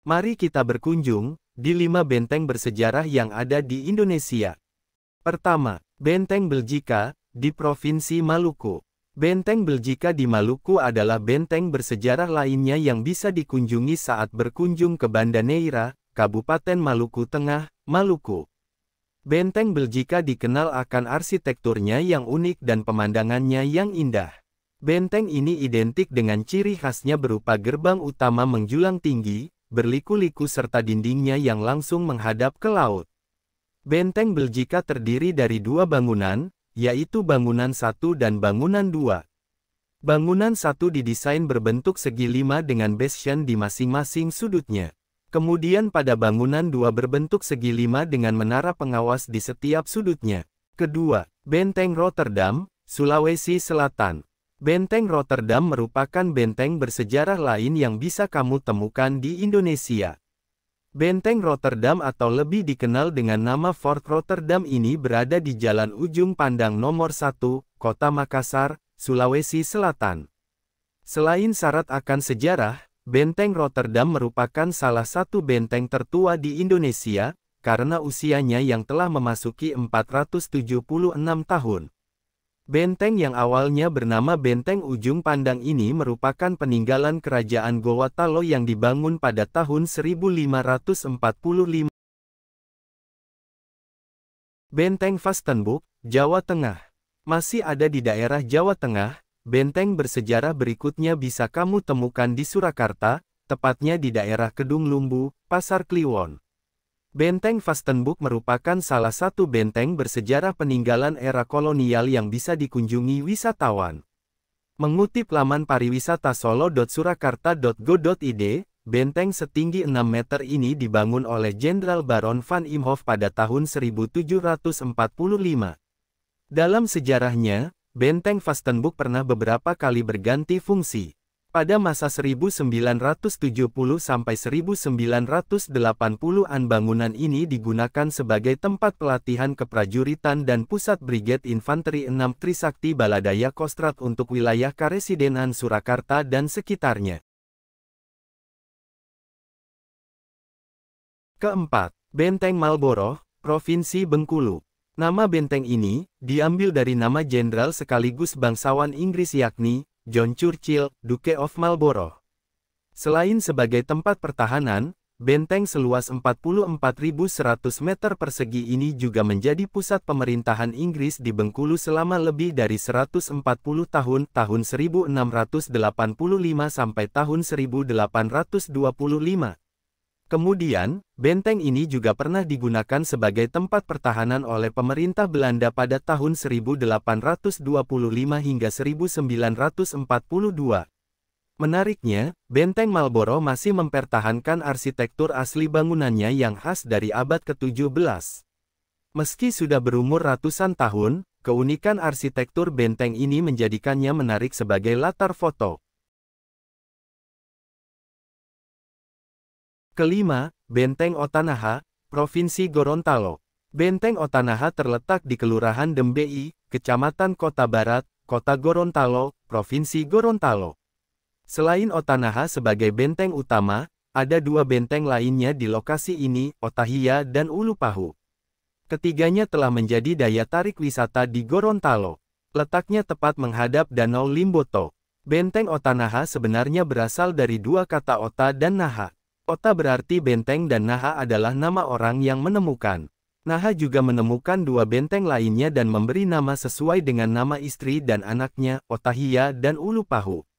Mari kita berkunjung di 5 benteng bersejarah yang ada di Indonesia. Pertama, Benteng Beljika, di Provinsi Maluku. Benteng Beljika di Maluku adalah benteng bersejarah lainnya yang bisa dikunjungi saat berkunjung ke Banda Neira, Kabupaten Maluku Tengah, Maluku. Benteng Beljika dikenal akan arsitekturnya yang unik dan pemandangannya yang indah. Benteng ini identik dengan ciri khasnya berupa gerbang utama menjulang tinggi, berliku-liku serta dindingnya yang langsung menghadap ke laut. Benteng Beljika terdiri dari 2 bangunan, yaitu Bangunan 1 dan Bangunan 2. Bangunan 1 didesain berbentuk segi 5 dengan bastion di masing-masing sudutnya. Kemudian pada Bangunan 2 berbentuk segi 5 dengan menara pengawas di setiap sudutnya. Kedua, Benteng Rotterdam, Sulawesi Selatan. Benteng Rotterdam merupakan benteng bersejarah lain yang bisa kamu temukan di Indonesia. Benteng Rotterdam atau lebih dikenal dengan nama Fort Rotterdam ini berada di Jalan Ujung Pandang Nomor 1, Kota Makassar, Sulawesi Selatan. Selain syarat akan sejarah, Benteng Rotterdam merupakan salah satu benteng tertua di Indonesia, karena usianya yang telah memasuki 476 tahun. Benteng yang awalnya bernama Benteng Ujung Pandang ini merupakan peninggalan Kerajaan Gowatalo yang dibangun pada tahun 1545. Benteng Vastenburg, Jawa Tengah. Masih ada di daerah Jawa Tengah, benteng bersejarah berikutnya bisa kamu temukan di Surakarta, tepatnya di daerah Kedung Lumbu, Pasar Kliwon. Benteng Vastenburg merupakan salah satu benteng bersejarah peninggalan era kolonial yang bisa dikunjungi wisatawan. Mengutip laman pariwisata solo.surakarta.go.id, benteng setinggi 6 meter ini dibangun oleh Jenderal Baron van Imhoff pada tahun 1745. Dalam sejarahnya, Benteng Vastenburg pernah beberapa kali berganti fungsi. Pada masa 1970 sampai 1980-an bangunan ini digunakan sebagai tempat pelatihan keprajuritan dan pusat Brigade Infanteri 6 Trisakti Baladaya Kostrad untuk wilayah Karesidenan Surakarta dan sekitarnya. Keempat, Benteng Marlborough, Provinsi Bengkulu. Nama benteng ini diambil dari nama jenderal sekaligus bangsawan Inggris yakni John Churchill, Duke of Marlborough. Selain sebagai tempat pertahanan, benteng seluas 44.100 meter persegi ini juga menjadi pusat pemerintahan Inggris di Bengkulu selama lebih dari 140 tahun, tahun 1685 sampai tahun 1825. Kemudian, benteng ini juga pernah digunakan sebagai tempat pertahanan oleh pemerintah Belanda pada tahun 1825 hingga 1942. Menariknya, Benteng Marlborough masih mempertahankan arsitektur asli bangunannya yang khas dari abad ke-17. Meski sudah berumur ratusan tahun, keunikan arsitektur benteng ini menjadikannya menarik sebagai latar foto. Kelima, Benteng Otanaha, Provinsi Gorontalo. Benteng Otanaha terletak di Kelurahan Dembei, Kecamatan Kota Barat, Kota Gorontalo, Provinsi Gorontalo. Selain Otanaha sebagai benteng utama, ada 2 benteng lainnya di lokasi ini, Otahia dan Ulupahu. Ketiganya telah menjadi daya tarik wisata di Gorontalo. Letaknya tepat menghadap Danau Limboto. Benteng Otanaha sebenarnya berasal dari 2 kata Ota dan Naha. Ota berarti benteng dan Naha adalah nama orang yang menemukan. Naha juga menemukan 2 benteng lainnya dan memberi nama sesuai dengan nama istri dan anaknya, Otahia dan Ulupahu.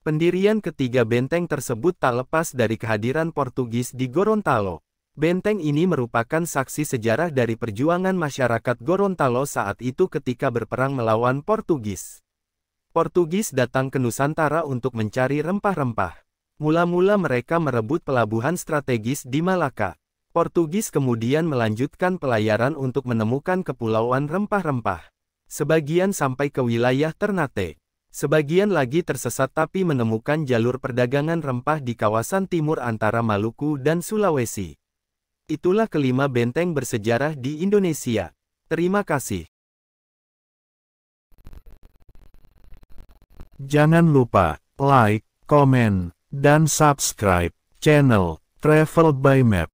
Pendirian ketiga benteng tersebut tak lepas dari kehadiran Portugis di Gorontalo. Benteng ini merupakan saksi sejarah dari perjuangan masyarakat Gorontalo saat itu ketika berperang melawan Portugis. Portugis datang ke Nusantara untuk mencari rempah-rempah. Mula-mula mereka merebut pelabuhan strategis di Malaka. Portugis kemudian melanjutkan pelayaran untuk menemukan kepulauan rempah-rempah. Sebagian sampai ke wilayah Ternate. Sebagian lagi tersesat tapi menemukan jalur perdagangan rempah di kawasan timur antara Maluku dan Sulawesi. Itulah kelima benteng bersejarah di Indonesia. Terima kasih. Jangan lupa like, komen, dan subscribe channel Travel by map.